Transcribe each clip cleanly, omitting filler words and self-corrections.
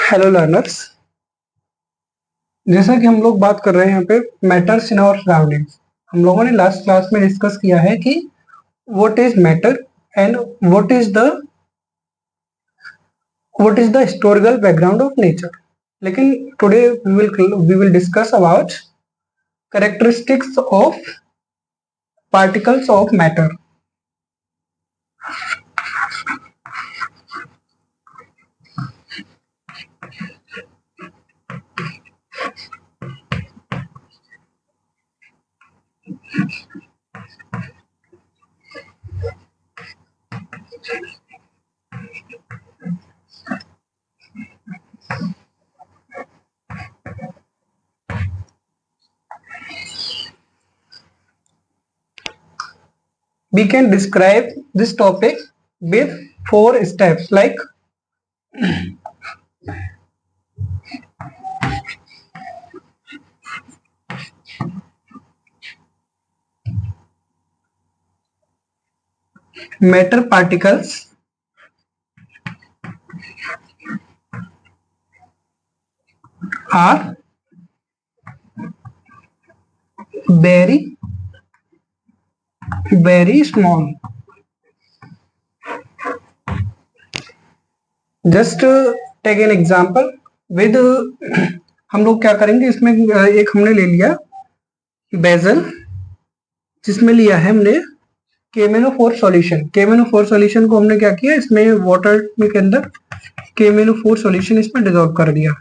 Hello learners. जैसा कि हम लोग बात कर रहे हैं यहाँ पे मैटर्स इन आवर सराउंडिंग्स। हम लोगों ने लास्ट क्लास में डिस्कस किया है कि what is matter and what is the historical background of nature. लेकिन today we will discuss about characteristics of particles of matter. We can describe this topic with 4 steps like matter particles are very small. Just take an example with हम लोग क्या करेंगे, इसमें एक हमने ले लिया बेजल, जिसमें लिया है हमने KMnO4 सॉल्यूशन। KMnO4 सॉल्यूशन को हमने क्या किया, इसमें वाटर के अंदर KMnO4 सॉल्यूशन इसमें डिसॉल्व कर दिया।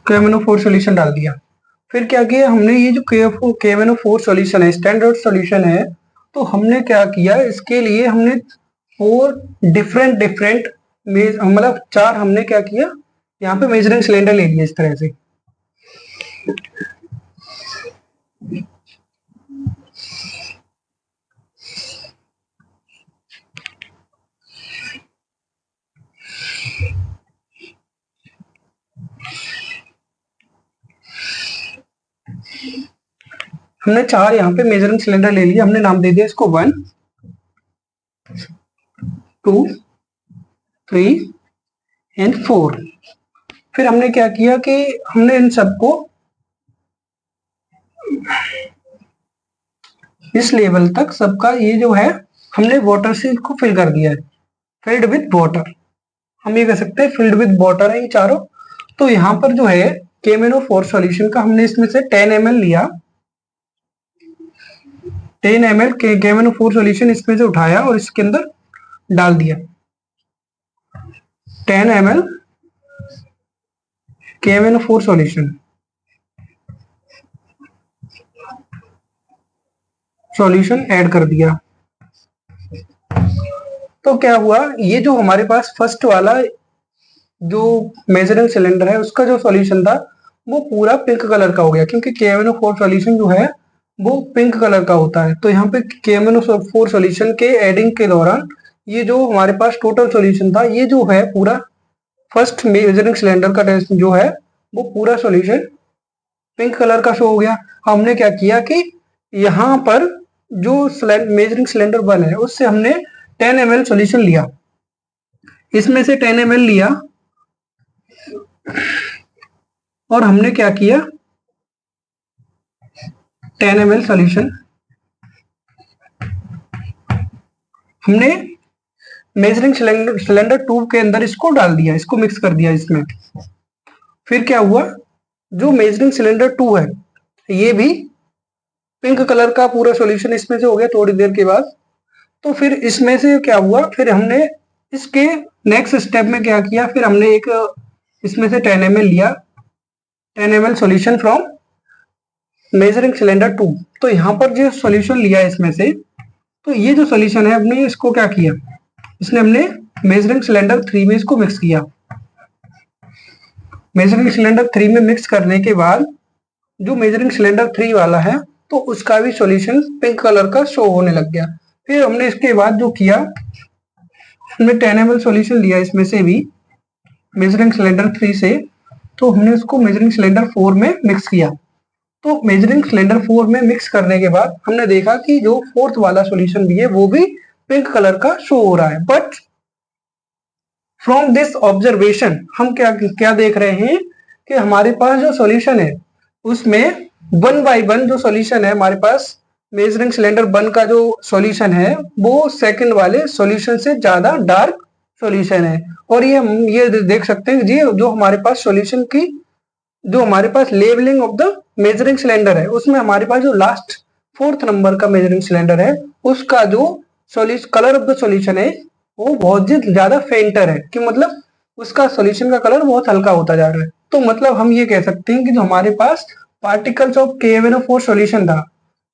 KMnO4 सॉल्यूशन डाल दिया। फिर क्या किया हमने, ये जो KMnO4 सॉल्यूशन है, स्टैंडर्ड सॉल्यूशन है, तो हमने क्या किया, इसके लिए हमने 4 डिफरेंट मतलब 4 हमने क्या किया, यहाँ पे मेजरिंग सिलेंडर ले लिया इस तरह से। हमने 4 यहाँ पे मेजरिंग सिलेंडर ले लिया, हमने नाम दे दिया इसको 1, 2, 3 एंड 4। फिर हमने क्या किया कि हमने इन सबको इस लेवल तक सबका ये जो है हमने वाटर से इसको फिल कर दिया है, फिल्ड विद वाटर। हम ये कह सकते हैं फिल्ड विद वाटर है ये चारों। तो यहाँ पर जो है KMnO4 सॉल्यूशन का हमने इसमें से 10 ml लिया, 10 ml KMnO4 सॉल्यूशन इसमें से उठाया और इसके अंदर डाल दिया। 10 ml KMnO4 सॉल्यूशन ऐड कर दिया। तो क्या हुआ, ये जो हमारे पास फर्स्ट वाला जो मेजरिंग सिलेंडर है उसका जो सॉल्यूशन था वो पूरा पिंक कलर का हो गया, क्योंकि KMnO4 सॉल्यूशन जो है वो पिंक कलर का होता है। तो यहाँ पे KMnO4 सॉल्यूशन के एडिंग के दौरान ये जो हमारे पास टोटल सॉल्यूशन था, ये जो है पूरा फर्स्ट मेजरिंग सिलेंडर का टेस्ट जो है वो पूरा सॉल्यूशन पिंक कलर का शो हो गया। हमने क्या किया कि यहाँ पर जो मेजरिंग सिलेंडर 1 है उससे हमने 10 ml सॉल्यूशन लिया, इसमें से 10 ml लिया और हमने क्या किया, 10 ml सॉल्यूशन हमने मेजरिंग सिलेंडर 2 के अंदर इसको डाल दिया, इसको मिक्स कर दिया इसमें। फिर क्या हुआ, जो मेजरिंग सिलेंडर 2 है ये भी पिंक कलर का पूरा सॉल्यूशन इसमें से हो गया थोड़ी देर के बाद। तो फिर इसमें से क्या हुआ, फिर हमने इसके नेक्स्ट स्टेप में क्या किया, फिर हमने एक इसमें से 10 ml लिया, 10 ml solution from measuring cylinder 2। तो यहाँ पर जो सॉल्यूशन लिया इसमें से, तो ये जो सॉल्यूशन है हमने इसको क्या किया, इसने हमने मेजरिंग सिलेंडर 3 में इसको मिक्स किया। मेजरिंग सिलेंडर 3 में मिक्स करने के बाद जो मेजरिंग सिलेंडर 3 वाला है तो उसका भी सॉल्यूशन पिंक कलर का शो होने लग गया। फिर हमने इसके बाद जो किया, हमने 10 ml सॉल्यूशन लिया इसमें से भी, मेजरिंग सिलेंडर 3 से, तो हमने उसको मेजरिंग सिलेंडर 4 में मिक्स किया। तो मेजरिंग सिलेंडर 4 में मिक्स करने के बाद हमने देखा कि जो फोर्थ वाला सॉल्यूशन भी है वो भी पिंक कलर का शो हो रहा है। बट फ्रॉम दिस ऑब्जर्वेशन हम क्या क्या देख रहे हैं कि हमारे पास जो सॉल्यूशन है उसमें वन बाय वन जो सॉल्यूशन है हमारे पास, मेजरिंग सिलेंडर 1 का जो सॉल्यूशन है वो सेकंड वाले सॉल्यूशन से ज्यादा डार्क सॉल्यूशन है। और ये हम ये देख सकते हैं जी, जो हमारे पास सॉल्यूशन की जो हमारे पास labelling of the measuring cylinder है उसमें हमारे पास जो लास्ट फोर्थ नंबर का मेजरिंग सिलेंडर है उसका जो solution colour of the solution है वो बहुत ज्यादा फेंटर है, कि मतलब उसका सॉल्यूशन का कलर बहुत हल्का होता जा रहा है। तो मतलब हम ये कह सकते हैं कि जो हमारे पास पार्टिकल्स ऑफ KMnO4 सॉल्यूशन था,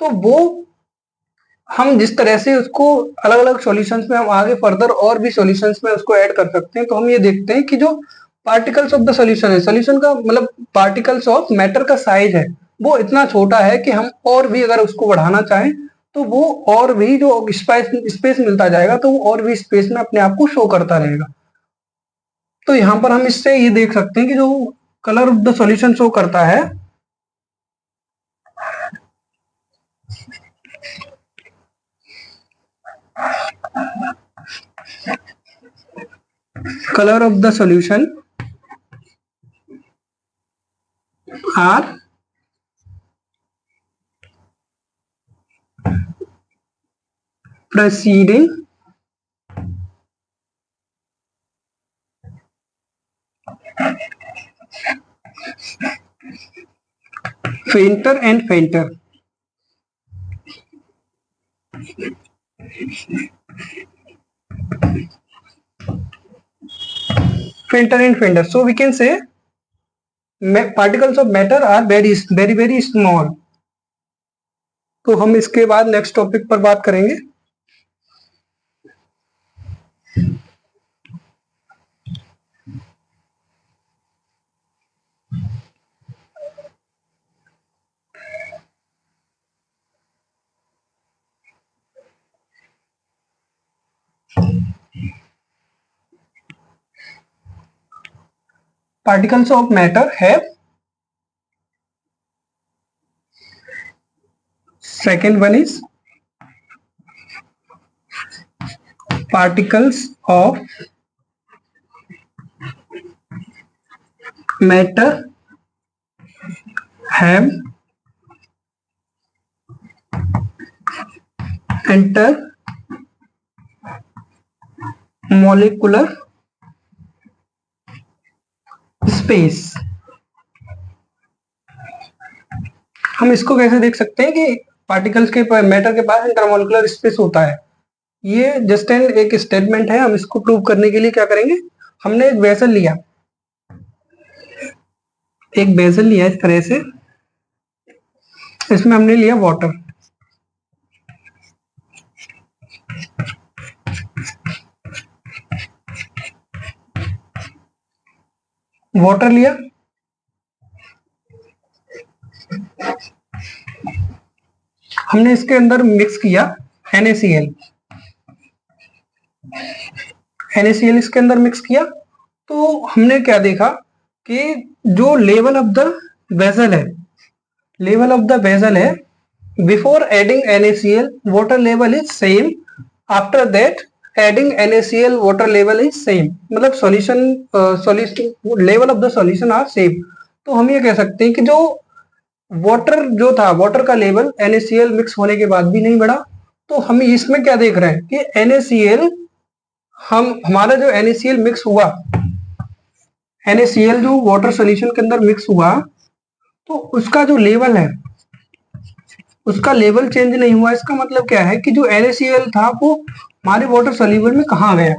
तो वो हम जिस तरह से उसको अलग अलग सॉल्यूशंस में हम आगे फर्दर और भी सॉल्यूशंस में उसको ऐड कर सकते हैं। तो हम ये देखते हैं कि जो पार्टिकल्स ऑफ द सॉल्यूशन है, सॉल्यूशन का मतलब पार्टिकल्स ऑफ मैटर का साइज है वो इतना छोटा है कि हम और भी अगर उसको बढ़ाना चाहें तो वो और भी जो स्पेस मिलता जाएगा तो वो और भी स्पेस में अपने आप को शो करता रहेगा। तो यहाँ पर हम इससे ये देख सकते हैं कि जो colour of the solution show करता है, color of the solution are preceding fainter and fainter. Fainter and fainter. So we can say particles of matter are very small. तो हम इसके बाद नेक्स्ट टॉपिक पर बात करेंगे। Particles of matter have, second one is particles of matter have intermolecular space। हम इसको कैसे देख सकते हैं कि पार्टिकल्स के मैटर के पास इंटरमोलिकुलर स्पेस होता है। ये जस्ट एंड एक स्टेटमेंट है, हम इसको प्रूव करने के लिए क्या करेंगे, हमने एक वेसल लिया, एक बेसल लिया इस तरह से, इसमें हमने लिया वाटर, वाटर लिया, हमने इसके अंदर मिक्स किया NaCl, NaCl इसके अंदर मिक्स किया। तो हमने क्या देखा कि जो लेवल ऑफ द वेसल है, लेवल ऑफ द वेसल है, before adding NaCl water level is same, after that adding NaCl water level is same, मतलब solution level of the solution are same. तो हम ये कह सकते हैं कि जो वाटर जो था, वाटर का लेवल NaCl मिक्स होने के बाद भी नहीं बढ़ा। तो हम इसमें क्या देख रहे हैं कि NaCl हमारा जो NaCl मिक्स हुआ, NaCl जो वाटर सॉल्यूशन के अंदर मिक्स हुआ तो उसका जो लेवल है उसका लेवल चेंज नहीं हुआ। इसका मतलब क्या है कि जो NaCl था वो हमारे वाटर सॉल्यूबल में कहाँ गया।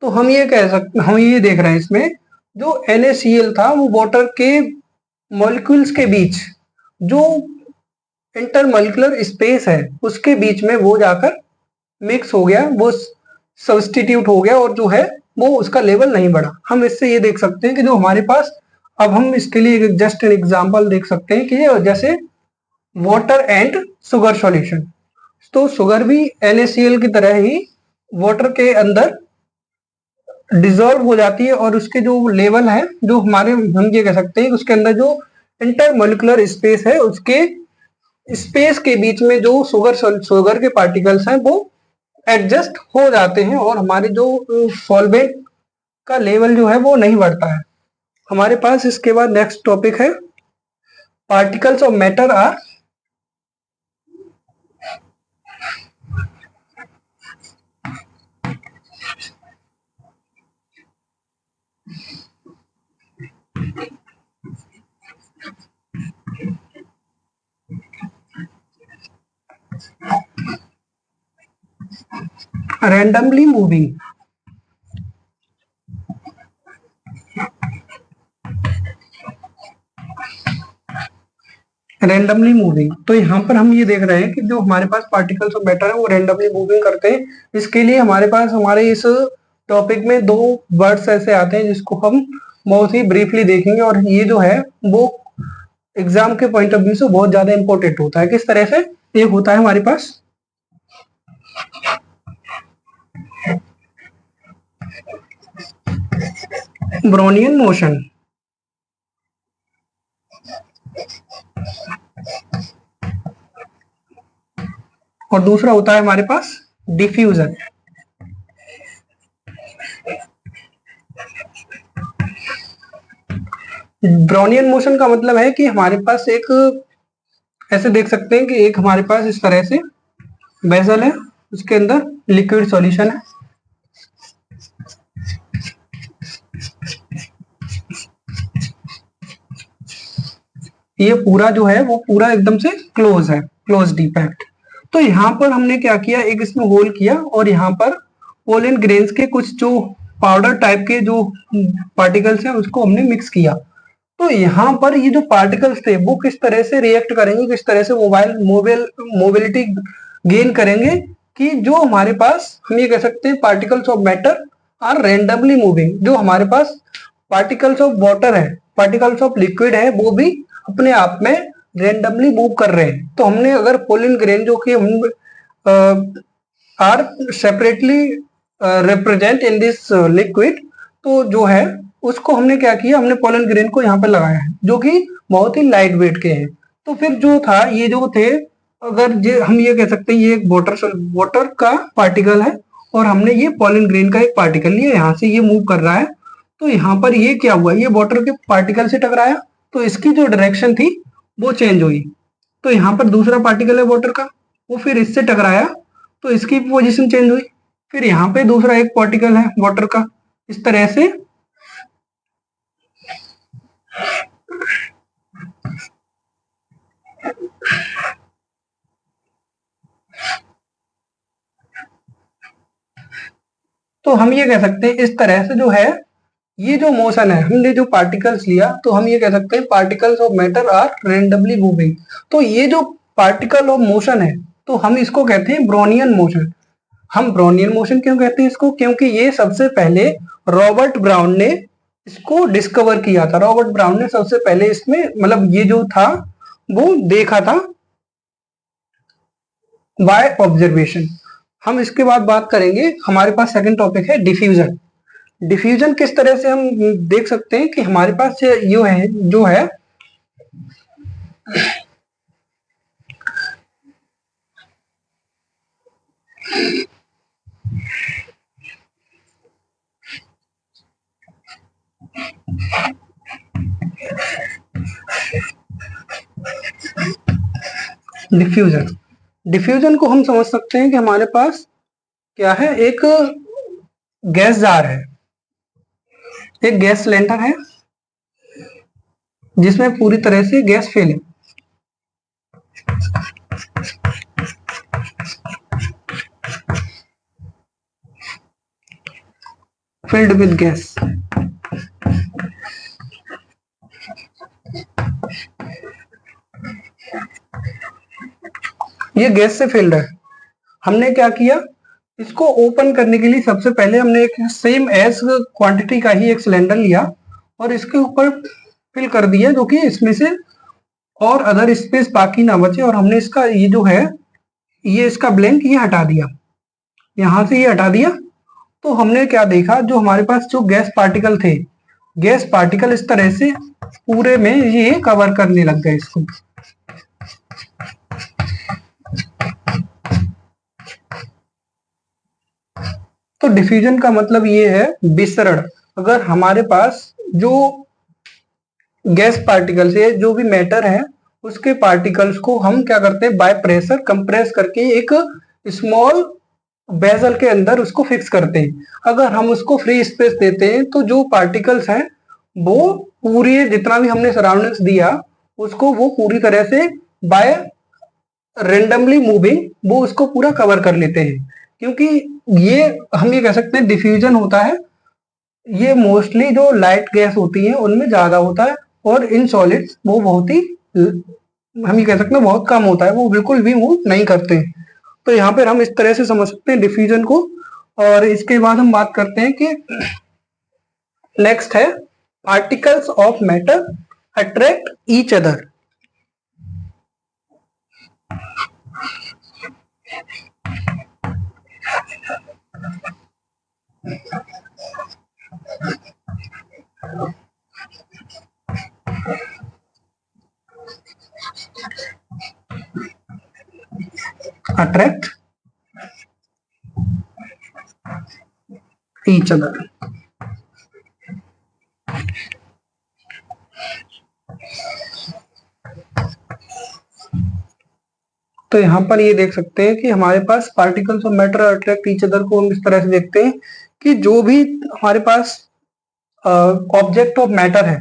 तो हम ये कह सकते, हम ये देख रहे हैं इसमें जो NaCl था वो वाटर के मॉलिक्यूल्स के बीच जो इंटरमॉलिक्यूलर स्पेस है उसके बीच में वो जाकर मिक्स हो गया, वो सब्स्टिट्यूट हो गया और जो है वो उसका लेवल नहीं बढ़ा। हम इससे ये देख सकते हैं कि जो हमारे पास, अब हम इसके लिए जस्ट एन एग्जांपल देख सकते हैं कि जैसे वाटर एंड शुगर सॉल्यूशन, तो शुगर भी NaCl की तरह ही वाटर के अंदर डिजोल्व हो जाती है और उसके जो लेवल है, जो हमारे, हम ये कह सकते हैं उसके अंदर जो इंटरमोलिकुलर स्पेस है, उसके स्पेस के बीच में जो शुगर के पार्टिकल्स हैं वो एडजस्ट हो जाते हैं और हमारे जो सॉल्वेंट का लेवल जो है वो नहीं बढ़ता है। हमारे पास इसके बाद नेक्स्ट टॉपिक है particles of matter are randomly moving. Randomly moving, तो यहाँ पर हम ये देख रहे हैं कि जो हमारे पास पार्टिकल्स ऑफ मैटर है वो रैंडमली मूविंग करते हैं। इसके लिए हमारे पास हमारे इस टॉपिक में दो वर्ड्स ऐसे आते हैं जिसको हम बहुत ही ब्रीफली देखेंगे और ये जो है वो एग्जाम के पॉइंट ऑफ व्यू से बहुत ज्यादा इंपॉर्टेंट होता है। किस तरह से? एक होता है हमारे पास ब्रोनियन मोशन और दूसरा होता है हमारे पास डिफ्यूजन। ब्रोनियन मोशन का मतलब है कि हमारे पास एक, ऐसे देख सकते हैं कि एक हमारे पास इस तरह से वेसल है, उसके अंदर लिक्विड सॉल्यूशन है, ये पूरा जो है वो पूरा एकदम से क्लोज है, क्लोज डी पैक्ड। तो यहाँ पर हमने क्या किया, एक इसमें होल किया और यहाँ पर पोलन ग्रेन्स के कुछ जो पाउडर टाइप के जो पार्टिकल्स हैं उसको हमने मिक्स किया। तो यहाँ पर ये जो पार्टिकल्स थे वो किस तरह से रिएक्ट करेंगे, किस तरह से मोबिलिटी गेन करेंगे, कि जो हमारे पास हम ये कह सकते हैं particles of matter are randomly moving. जो हमारे पास पार्टिकल्स ऑफ वाटर है, पार्टिकल्स ऑफ लिक्विड है, वो भी अपने आप में रैंडमली मूव कर रहे हैं। तो हमने अगर पोलन ग्रेन जो कि हम are separately represent in this liquid, तो जो है उसको हमने क्या किया, हमने पोलन ग्रेन को यहाँ पे लगाया है जो कि बहुत ही लाइट वेट के हैं। तो फिर जो था ये जो थे, अगर हम ये कह सकते हैं ये एक वाटर का पार्टिकल है और हमने ये पोलन ग्रेन का एक पार्टिकल लिया, यहाँ से ये मूव कर रहा है। तो यहाँ पर ये क्या हुआ, ये वाटर के पार्टिकल से टकराया तो इसकी जो डायरेक्शन थी वो चेंज हुई। तो यहाँ पर दूसरा पार्टिकल है वाटर का, वो फिर इससे टकराया तो इसकी पोजीशन चेंज हुई। फिर यहाँ पे दूसरा एक पार्टिकल है वाटर का, इस तरह से तो हम ये कह सकते हैं इस तरह से जो है ये जो मोशन है, हमने जो पार्टिकल्स लिया तो हम ये कह सकते हैं particles of matter are randomly moving. तो ये जो पार्टिकल ऑफ मोशन है तो हम इसको कहते हैं ब्रोनियन मोशन। हम ब्रोनियन मोशन क्यों कहते हैं इसको, क्योंकि ये सबसे पहले रॉबर्ट ब्राउन ने इसको डिस्कवर किया था। रॉबर्ट ब्राउन ने सबसे पहले इसमें मतलब ये जो था वो देखा था बाय ऑब्जर्वेशन। हम इसके बाद बात करेंगे, हमारे पास सेकंड टॉपिक है डिफ्यूजन। डिफ्यूजन किस तरह से हम देख सकते हैं कि हमारे पास ये है जो है डिफ्यूजन। डिफ्यूजन को हम समझ सकते हैं कि हमारे पास क्या है, एक गैस जार है, एक गैस सिलेंडर है जिसमें पूरी तरह से गैस फिल है। Filled with gas. ये गैस से फिल्ड है। हमने क्या किया, इसको ओपन करने के लिए सबसे पहले हमने एक सेम एज क्वांटिटी का ही एक सिलेंडर लिया और इसके ऊपर फिल कर दिया, जो कि इसमें से और अदर स्पेस बाकी ना बचे। और हमने इसका ये जो है ये इसका ब्लैंक ये हटा दिया, यहां से ये हटा दिया तो हमने क्या देखा, जो हमारे पास जो गैस पार्टिकल थे, गैस पार्टिकल इस तरह से पूरे में ये कवर करने लग गए इसको। तो डिफ्यूजन का मतलब ये है विसरण। अगर हमारे पास जो गैस पार्टिकल्स है, जो भी मैटर है, उसके पार्टिकल्स को हम क्या करते हैं, बाय प्रेशर कंप्रेस करके एक स्मॉल बेजल के अंदर उसको फिक्स करते हैं। अगर हम उसको फ्री स्पेस देते हैं तो जो पार्टिकल्स हैं वो पूरी, जितना भी हमने सराउंडिंग्स दिया उसको वो पूरी तरह से बाय रेंडमली मूविंग वो उसको पूरा कवर कर लेते हैं। क्योंकि ये हम ये कह सकते हैं डिफ्यूजन होता है, ये मोस्टली जो लाइट गैस होती है उनमें ज्यादा होता है, और इन सॉलिड्स वो बहुत ही, हम ये कह सकते हैं बहुत कम होता है, वो बिल्कुल भी मूव नहीं करते हैं। तो यहाँ पर हम इस तरह से समझ सकते हैं डिफ्यूजन को। और इसके बाद हम बात करते हैं कि नेक्स्ट है particles of matter attract each other. Attract each other. तो यहाँ पर ये देख सकते हैं कि हमारे पास particles of matter attract each other को हम इस तरह से देखते हैं कि जो भी हमारे पास ऑब्जेक्ट ऑफ मैटर है,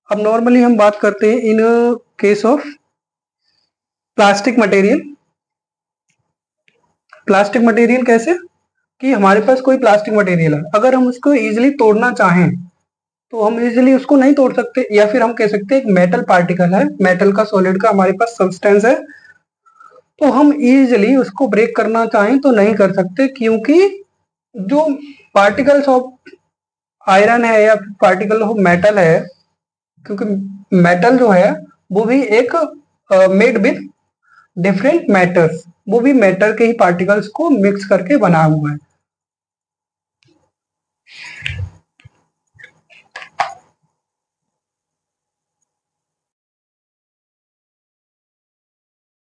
अब नॉर्मली हम बात करते हैं in case of plastic material. Plastic material कैसे, कि हमारे पास कोई प्लास्टिक मटेरियल है, अगर हम उसको इजीली तोड़ना चाहें तो हम इजीली उसको नहीं तोड़ सकते। या फिर हम कह सकते हैं एक मेटल पार्टिकल है, मेटल का सॉलिड का हमारे पास सब्सटेंस है, तो हम इजीली उसको ब्रेक करना चाहें तो नहीं कर सकते, क्योंकि जो पार्टिकल्स ऑफ आयरन है या पार्टिकल ऑफ मेटल है, क्योंकि मेटल जो है वो भी एक मेड विथ डिफरेंट मैटर्स, वो भी मैटर के ही पार्टिकल्स को मिक्स करके बना हुआ है।